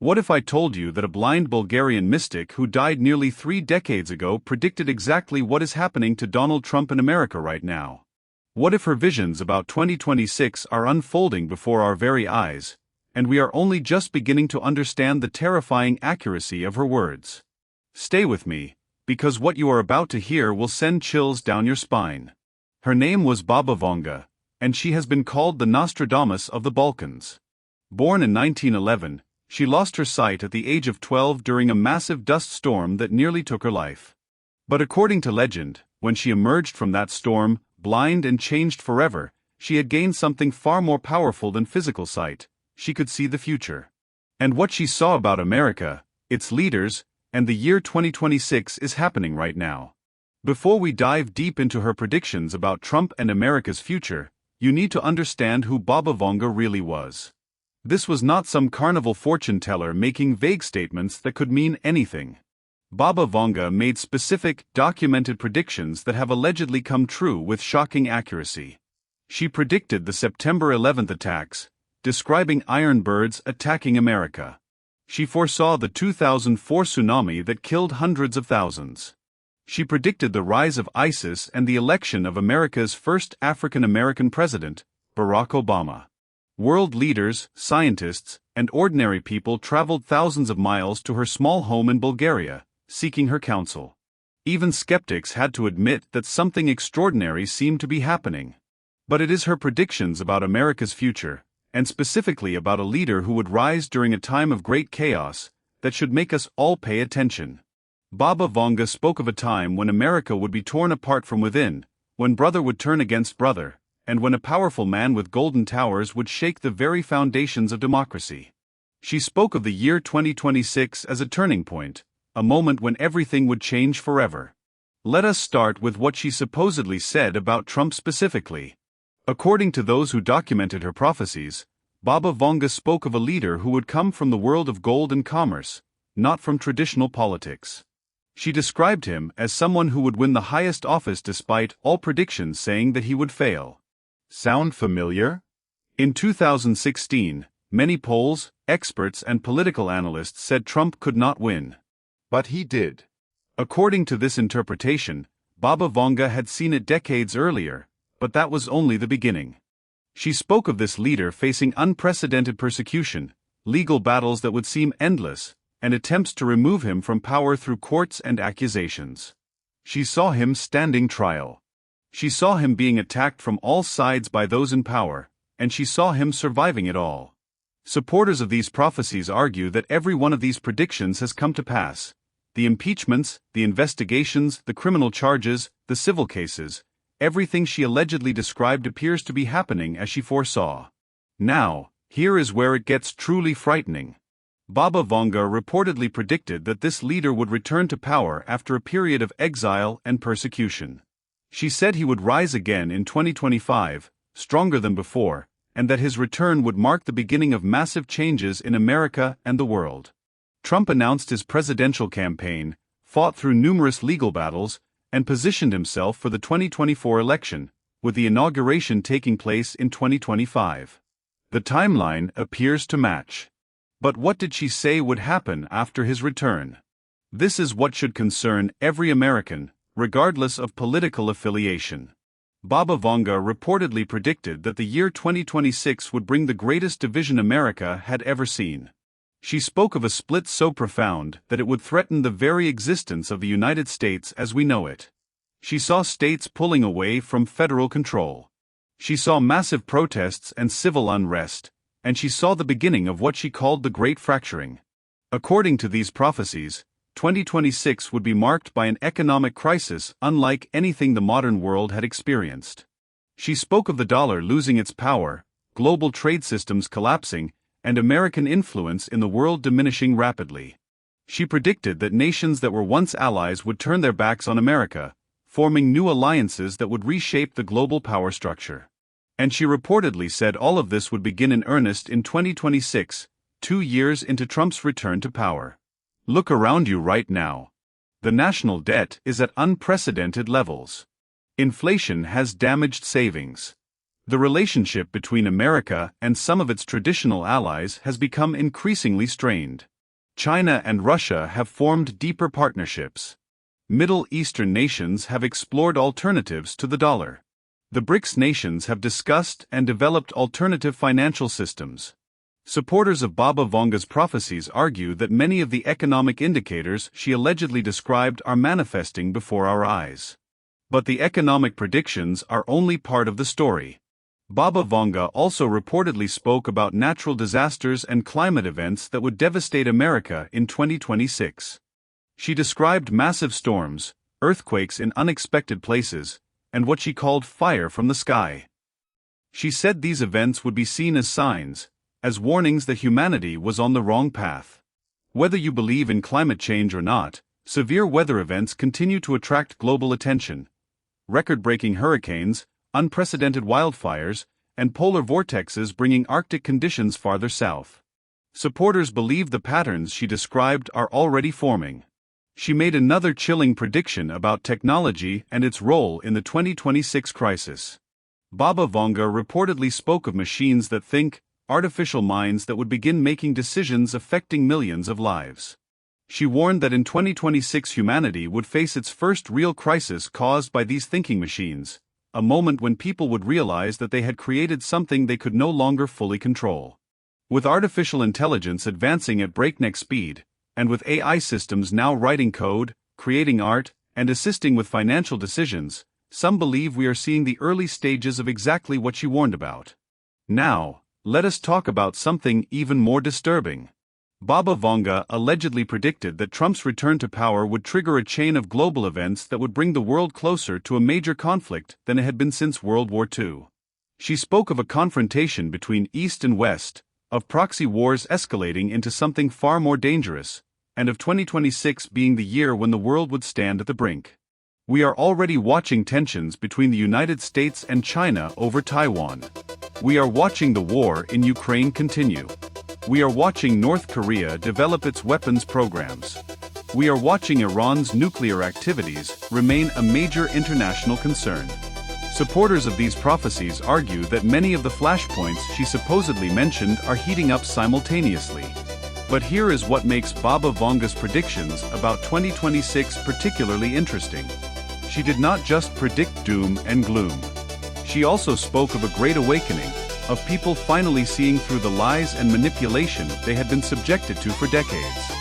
What if I told you that a blind Bulgarian mystic who died nearly 3 decades ago predicted exactly what is happening to Donald Trump in America right now? What if her visions about 2026 are unfolding before our very eyes, and we are only just beginning to understand the terrifying accuracy of her words? Stay with me, because what you are about to hear will send chills down your spine. Her name was Baba Vanga, and she has been called the Nostradamus of the Balkans. Born in 1911, she lost her sight at the age of 12 during a massive dust storm that nearly took her life. But according to legend, when she emerged from that storm, blind and changed forever, she had gained something far more powerful than physical sight. She could see the future. And what she saw about America, its leaders, and the year 2026 is happening right now. Before we dive deep into her predictions about Trump and America's future, you need to understand who Baba Vanga really was. This was not some carnival fortune teller making vague statements that could mean anything. Baba Vanga made specific, documented predictions that have allegedly come true with shocking accuracy. She predicted the September 11th attacks, describing iron birds attacking America. She foresaw the 2004 tsunami that killed hundreds of thousands. She predicted the rise of ISIS and the election of America's first African-American president, Barack Obama. World leaders, scientists, and ordinary people traveled thousands of miles to her small home in Bulgaria, seeking her counsel. Even skeptics had to admit that something extraordinary seemed to be happening. But it is her predictions about America's future, and specifically about a leader who would rise during a time of great chaos, that should make us all pay attention. Baba Vanga spoke of a time when America would be torn apart from within, when brother would turn against brother, and when a powerful man with golden towers would shake the very foundations of democracy. She spoke of the year 2026 as a turning point, a moment when everything would change forever. Let us start with what she supposedly said about Trump specifically. According to those who documented her prophecies, Baba Vanga spoke of a leader who would come from the world of gold and commerce, not from traditional politics. She described him as someone who would win the highest office despite all predictions saying that he would fail. Sound familiar? In 2016, many polls, experts, and political analysts said Trump could not win. But he did. According to this interpretation, Baba Vanga had seen it decades earlier, but that was only the beginning. She spoke of this leader facing unprecedented persecution, legal battles that would seem endless, and attempts to remove him from power through courts and accusations. She saw him standing trial. She saw him being attacked from all sides by those in power, and she saw him surviving it all. Supporters of these prophecies argue that every one of these predictions has come to pass. The impeachments, the investigations, the criminal charges, the civil cases, everything she allegedly described appears to be happening as she foresaw. Now, here is where it gets truly frightening. Baba Vanga reportedly predicted that this leader would return to power after a period of exile and persecution. She said he would rise again in 2025, stronger than before, and that his return would mark the beginning of massive changes in America and the world. Trump announced his presidential campaign, fought through numerous legal battles, and positioned himself for the 2024 election, with the inauguration taking place in 2025. The timeline appears to match. But what did she say would happen after his return? This is what should concern every American, regardless of political affiliation. Baba Vanga reportedly predicted that the year 2026 would bring the greatest division America had ever seen. She spoke of a split so profound that it would threaten the very existence of the United States as we know it. She saw states pulling away from federal control. She saw massive protests and civil unrest, and she saw the beginning of what she called the Great Fracturing. According to these prophecies, 2026 would be marked by an economic crisis unlike anything the modern world had experienced. She spoke of the dollar losing its power, global trade systems collapsing, and American influence in the world diminishing rapidly. She predicted that nations that were once allies would turn their backs on America, forming new alliances that would reshape the global power structure. And she reportedly said all of this would begin in earnest in 2026, 2 years into Trump's return to power. Look around you right now. The national debt is at unprecedented levels. Inflation has damaged savings. The relationship between America and some of its traditional allies has become increasingly strained. China and Russia have formed deeper partnerships. Middle Eastern nations have explored alternatives to the dollar. The BRICS nations have discussed and developed alternative financial systems. Supporters of Baba Vanga's prophecies argue that many of the economic indicators she allegedly described are manifesting before our eyes. But the economic predictions are only part of the story. Baba Vanga also reportedly spoke about natural disasters and climate events that would devastate America in 2026. She described massive storms, earthquakes in unexpected places, and what she called fire from the sky. She said these events would be seen as signs, as warnings that humanity was on the wrong path. Whether you believe in climate change or not, severe weather events continue to attract global attention. Record-breaking hurricanes, unprecedented wildfires, and polar vortexes bringing Arctic conditions farther south. Supporters believe the patterns she described are already forming. She made another chilling prediction about technology and its role in the 2026 crisis. Baba Vanga reportedly spoke of machines that think, artificial minds that would begin making decisions affecting millions of lives. She warned that in 2026 humanity would face its first real crisis caused by these thinking machines, a moment when people would realize that they had created something they could no longer fully control. With artificial intelligence advancing at breakneck speed, and with AI systems now writing code, creating art, and assisting with financial decisions, some believe we are seeing the early stages of exactly what she warned about. Now, let us talk about something even more disturbing. Baba Vanga allegedly predicted that Trump's return to power would trigger a chain of global events that would bring the world closer to a major conflict than it had been since World War II. She spoke of a confrontation between East and West, of proxy wars escalating into something far more dangerous, and of 2026 being the year when the world would stand at the brink. We are already watching tensions between the United States and China over Taiwan. We are watching the war in Ukraine continue. We are watching North Korea develop its weapons programs. We are watching Iran's nuclear activities remain a major international concern. Supporters of these prophecies argue that many of the flashpoints she supposedly mentioned are heating up simultaneously. But here is what makes Baba Vanga's predictions about 2026 particularly interesting. She did not just predict doom and gloom. She also spoke of a great awakening, of people finally seeing through the lies and manipulation they had been subjected to for decades.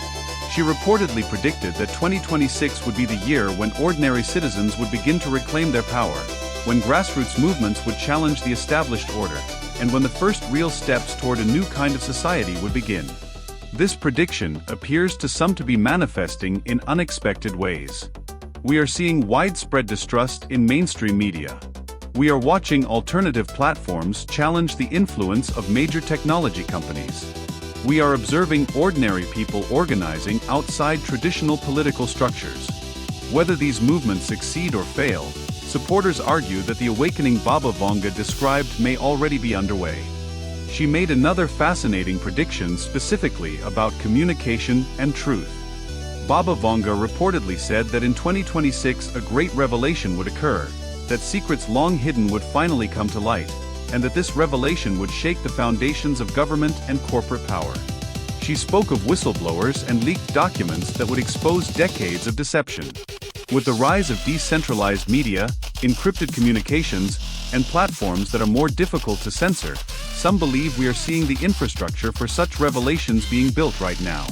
She reportedly predicted that 2026 would be the year when ordinary citizens would begin to reclaim their power, when grassroots movements would challenge the established order, and when the first real steps toward a new kind of society would begin. This prediction appears to some to be manifesting in unexpected ways. We are seeing widespread distrust in mainstream media. We are watching alternative platforms challenge the influence of major technology companies. We are observing ordinary people organizing outside traditional political structures. Whether these movements succeed or fail, supporters argue that the awakening Baba Vanga described may already be underway. She made another fascinating prediction specifically about communication and truth. Baba Vanga reportedly said that in 2026 a great revelation would occur, that secrets long hidden would finally come to light, and that this revelation would shake the foundations of government and corporate power. She spoke of whistleblowers and leaked documents that would expose decades of deception. With the rise of decentralized media, encrypted communications, and platforms that are more difficult to censor, some believe we are seeing the infrastructure for such revelations being built right now.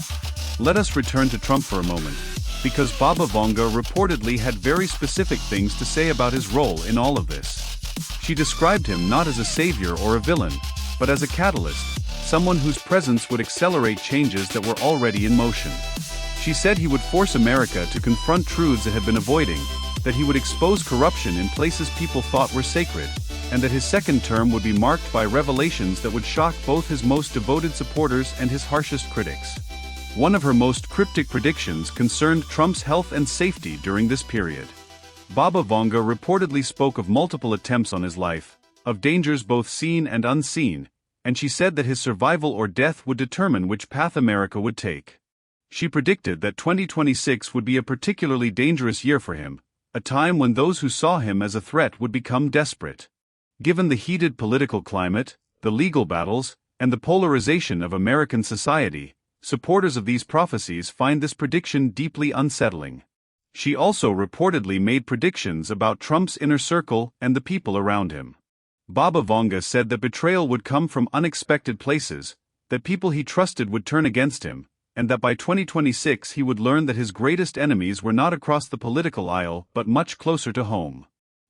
Let us return to Trump for a moment, because Baba Vanga reportedly had very specific things to say about his role in all of this. She described him not as a savior or a villain, but as a catalyst, someone whose presence would accelerate changes that were already in motion. She said he would force America to confront truths it had been avoiding, that he would expose corruption in places people thought were sacred, and that his second term would be marked by revelations that would shock both his most devoted supporters and his harshest critics. One of her most cryptic predictions concerned Trump's health and safety during this period. Baba Vanga reportedly spoke of multiple attempts on his life, of dangers both seen and unseen, and she said that his survival or death would determine which path America would take. She predicted that 2026 would be a particularly dangerous year for him, a time when those who saw him as a threat would become desperate. Given the heated political climate, the legal battles, and the polarization of American society, Supporters of these prophecies find this prediction deeply unsettling. She also reportedly made predictions about Trump's inner circle and the people around him. Baba Vanga said that betrayal would come from unexpected places, that people he trusted would turn against him, and that by 2026 he would learn that his greatest enemies were not across the political aisle but much closer to home.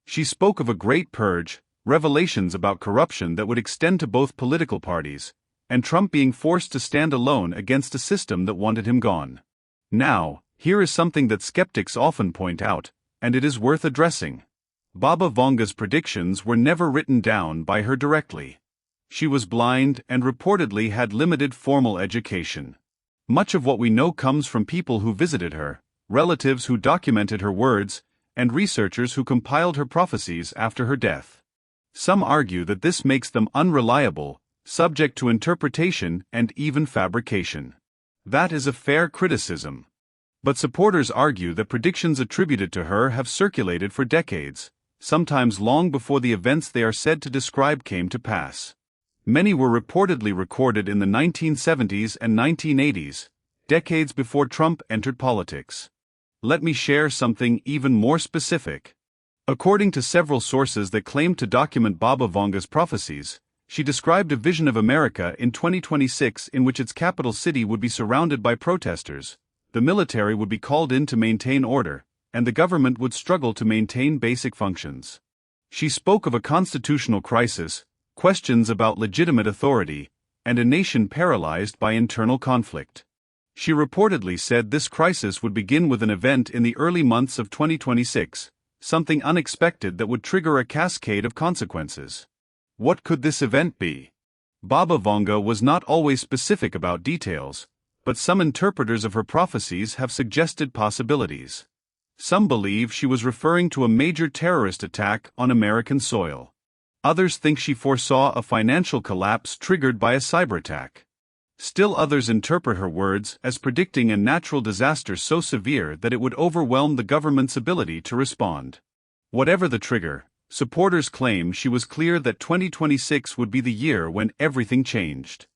She spoke of a great purge, revelations about corruption that would extend to both political parties, and Trump being forced to stand alone against a system that wanted him gone. Now, here is something that skeptics often point out, and it is worth addressing. Baba Vanga's predictions were never written down by her directly. She was blind and reportedly had limited formal education. Much of what we know comes from people who visited her, relatives who documented her words, and researchers who compiled her prophecies after her death. Some argue that this makes them unreliable, subject to interpretation and even fabrication. That is a fair criticism. But supporters argue that predictions attributed to her have circulated for decades, sometimes long before the events they are said to describe came to pass. Many were reportedly recorded in the 1970s and 1980s, decades before Trump entered politics. Let me share something even more specific. According to several sources that claim to document Baba Vanga's prophecies, she described a vision of America in 2026 in which its capital city would be surrounded by protesters, the military would be called in to maintain order, and the government would struggle to maintain basic functions. She spoke of a constitutional crisis, questions about legitimate authority, and a nation paralyzed by internal conflict. She reportedly said this crisis would begin with an event in the early months of 2026, something unexpected that would trigger a cascade of consequences. What could this event be? Baba Vanga was not always specific about details, but some interpreters of her prophecies have suggested possibilities. Some believe she was referring to a major terrorist attack on American soil. Others think she foresaw a financial collapse triggered by a cyber attack. Still others interpret her words as predicting a natural disaster so severe that it would overwhelm the government's ability to respond. Whatever the trigger, supporters claim she was clear that 2026 would be the year when everything changed.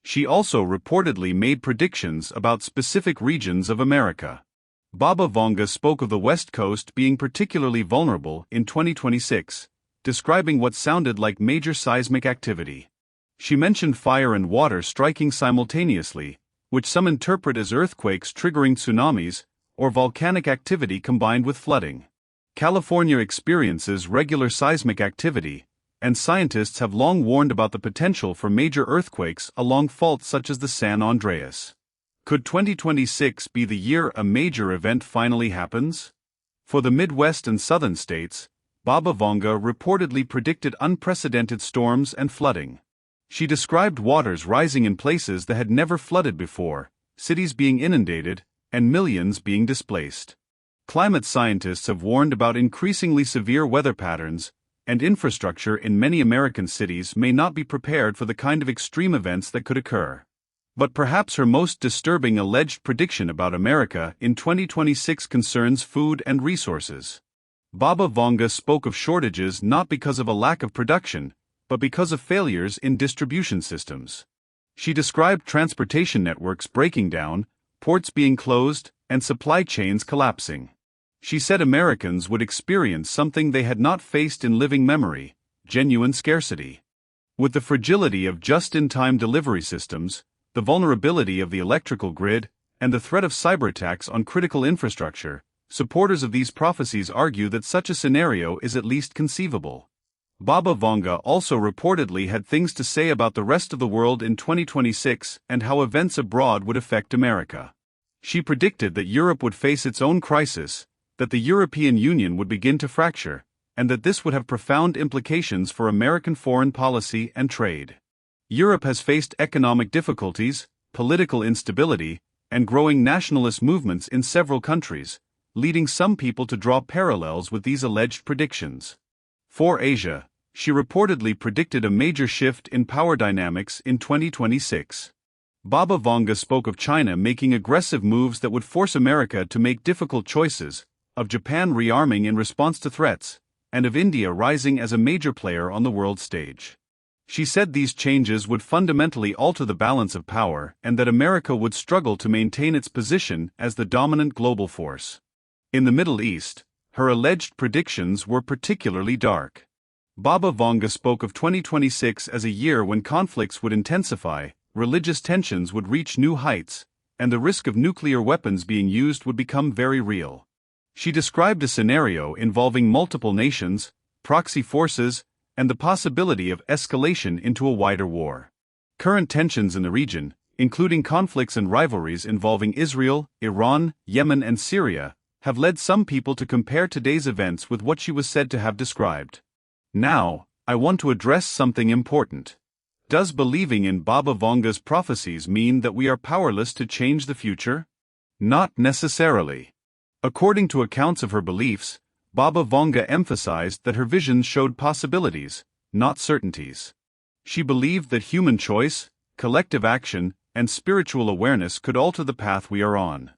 She also reportedly made predictions about specific regions of America. Baba Vanga spoke of the West Coast being particularly vulnerable in 2026, describing what sounded like major seismic activity. She mentioned fire and water striking simultaneously, which some interpret as earthquakes triggering tsunamis, or volcanic activity combined with flooding. California experiences regular seismic activity, and scientists have long warned about the potential for major earthquakes along faults such as the San Andreas. Could 2026 be the year a major event finally happens? For the Midwest and Southern states, Baba Vanga reportedly predicted unprecedented storms and flooding. She described waters rising in places that had never flooded before, cities being inundated, and millions being displaced. Climate scientists have warned about increasingly severe weather patterns, and infrastructure in many American cities may not be prepared for the kind of extreme events that could occur. But perhaps her most disturbing alleged prediction about America in 2026 concerns food and resources. Baba Vanga spoke of shortages not because of a lack of production, but because of failures in distribution systems. She described transportation networks breaking down, ports being closed, and supply chains collapsing. She said Americans would experience something they had not faced in living memory: genuine scarcity. With the fragility of just-in-time delivery systems, the vulnerability of the electrical grid, and the threat of cyber attacks on critical infrastructure, supporters of these prophecies argue that such a scenario is at least conceivable. Baba Vanga also reportedly had things to say about the rest of the world in 2026 and how events abroad would affect America. She predicted that Europe would face its own crisis, that the European Union would begin to fracture, and that this would have profound implications for American foreign policy and trade. Europe has faced economic difficulties, political instability, and growing nationalist movements in several countries, leading some people to draw parallels with these alleged predictions. For Asia, she reportedly predicted a major shift in power dynamics in 2026. Baba Vanga spoke of China making aggressive moves that would force America to make difficult choices, of Japan rearming in response to threats, and of India rising as a major player on the world stage. She said these changes would fundamentally alter the balance of power and that America would struggle to maintain its position as the dominant global force. In the Middle East, her alleged predictions were particularly dark. Baba Vanga spoke of 2026 as a year when conflicts would intensify, religious tensions would reach new heights, and the risk of nuclear weapons being used would become very real. She described a scenario involving multiple nations, proxy forces, and the possibility of escalation into a wider war. Current tensions in the region, including conflicts and rivalries involving Israel, Iran, Yemen, and Syria, have led some people to compare today's events with what she was said to have described. Now, I want to address something important. Does believing in Baba Vanga's prophecies mean that we are powerless to change the future? Not necessarily. According to accounts of her beliefs, Baba Vanga emphasized that her visions showed possibilities, not certainties. She believed that human choice, collective action, and spiritual awareness could alter the path we are on.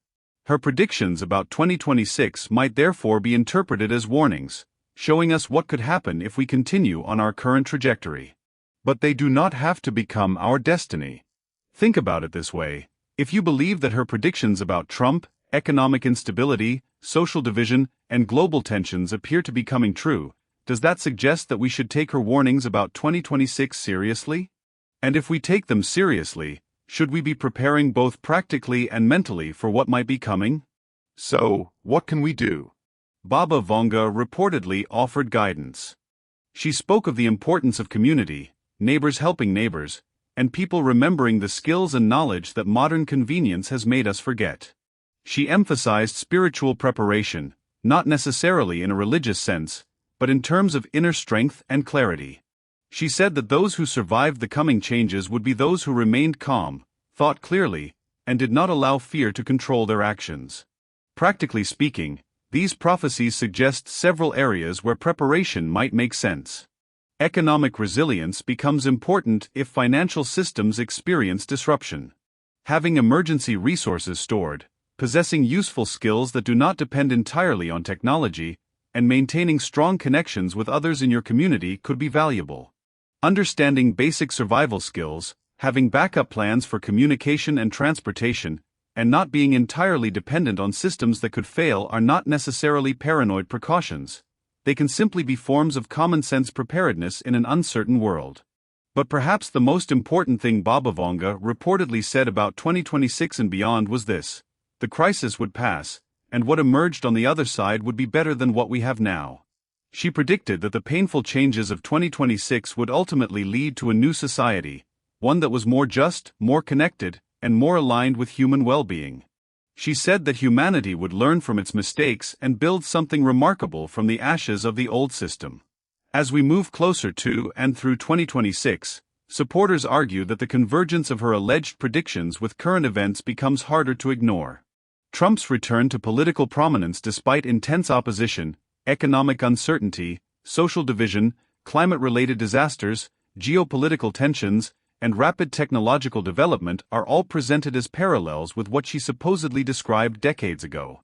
Her predictions about 2026 might therefore be interpreted as warnings, showing us what could happen if we continue on our current trajectory. But they do not have to become our destiny. Think about it this way: if you believe that her predictions about Trump, economic instability, social division, and global tensions appear to be coming true, does that suggest that we should take her warnings about 2026 seriously? And if we take them seriously, should we be preparing both practically and mentally for what might be coming? So, what can we do? Baba Vanga reportedly offered guidance. She spoke of the importance of community, neighbors helping neighbors, and people remembering the skills and knowledge that modern convenience has made us forget. She emphasized spiritual preparation, not necessarily in a religious sense, but in terms of inner strength and clarity. She said that those who survived the coming changes would be those who remained calm, thought clearly, and did not allow fear to control their actions. Practically speaking, these prophecies suggest several areas where preparation might make sense. Economic resilience becomes important if financial systems experience disruption. Having emergency resources stored, possessing useful skills that do not depend entirely on technology, and maintaining strong connections with others in your community could be valuable. Understanding basic survival skills, having backup plans for communication and transportation, and not being entirely dependent on systems that could fail are not necessarily paranoid precautions. They can simply be forms of common-sense preparedness in an uncertain world. But perhaps the most important thing Baba Vanga reportedly said about 2026 and beyond was this: the crisis would pass, and what emerged on the other side would be better than what we have now. She predicted that the painful changes of 2026 would ultimately lead to a new society, one that was more just, more connected, and more aligned with human well-being. She said that humanity would learn from its mistakes and build something remarkable from the ashes of the old system. As we move closer to and through 2026, supporters argue that the convergence of her alleged predictions with current events becomes harder to ignore. Trump's return to political prominence despite intense opposition, economic uncertainty, social division, climate-related disasters, geopolitical tensions, and rapid technological development are all presented as parallels with what she supposedly described decades ago.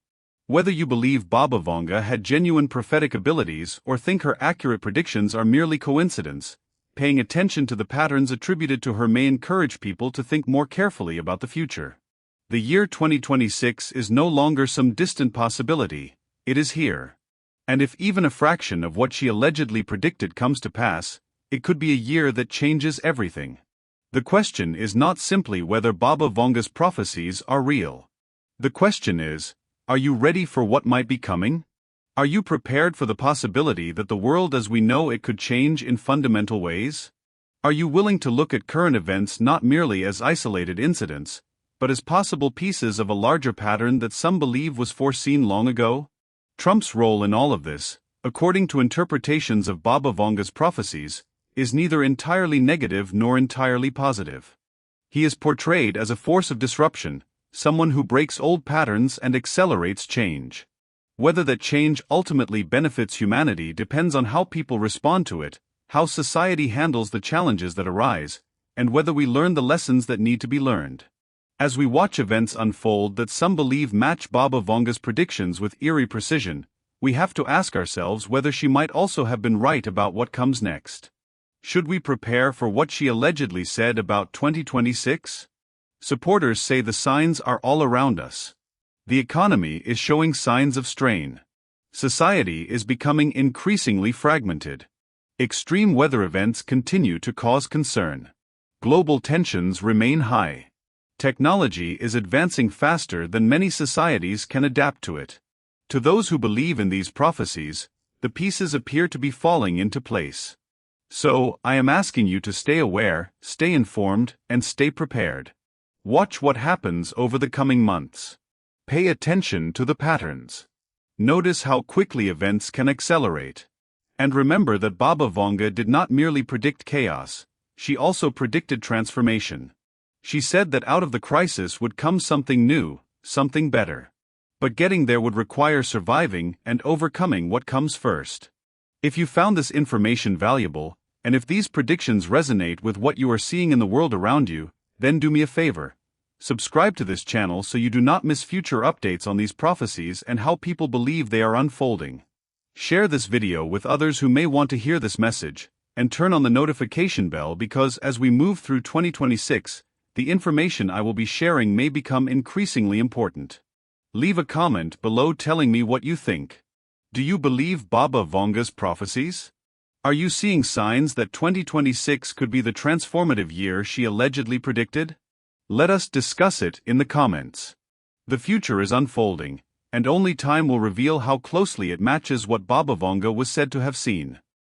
Whether you believe Baba Vanga had genuine prophetic abilities or think her accurate predictions are merely coincidence, paying attention to the patterns attributed to her may encourage people to think more carefully about the future. The year 2026 is no longer some distant possibility, it is here. And if even a fraction of what she allegedly predicted comes to pass, it could be a year that changes everything. The question is not simply whether Baba Vanga's prophecies are real. The question is, are you ready for what might be coming? Are you prepared for the possibility that the world as we know it could change in fundamental ways? Are you willing to look at current events not merely as isolated incidents, but as possible pieces of a larger pattern that some believe was foreseen long ago? Trump's role in all of this, according to interpretations of Baba Vanga's prophecies, is neither entirely negative nor entirely positive. He is portrayed as a force of disruption, someone who breaks old patterns and accelerates change. Whether that change ultimately benefits humanity depends on how people respond to it, how society handles the challenges that arise, and whether we learn the lessons that need to be learned. As we watch events unfold that some believe match Baba Vanga's predictions with eerie precision, we have to ask ourselves whether she might also have been right about what comes next. Should we prepare for what she allegedly said about 2026? Supporters say the signs are all around us. The economy is showing signs of strain. Society is becoming increasingly fragmented. Extreme weather events continue to cause concern. Global tensions remain high. Technology is advancing faster than many societies can adapt to it. To those who believe in these prophecies, the pieces appear to be falling into place. So, I am asking you to stay aware, stay informed, and stay prepared. Watch what happens over the coming months. Pay attention to the patterns. Notice how quickly events can accelerate. And remember that Baba Vanga did not merely predict chaos, she also predicted transformation. She said that out of the crisis would come something new, something better. But getting there would require surviving and overcoming what comes first. If you found this information valuable, and if these predictions resonate with what you are seeing in the world around you, then do me a favor. Subscribe to this channel so you do not miss future updates on these prophecies and how people believe they are unfolding. Share this video with others who may want to hear this message, and turn on the notification bell because as we move through 2026, the information I will be sharing may become increasingly important. Leave a comment below telling me what you think. Do you believe Baba Vanga's prophecies? Are you seeing signs that 2026 could be the transformative year she allegedly predicted? Let us discuss it in the comments. The future is unfolding, and only time will reveal how closely it matches what Baba Vanga was said to have seen.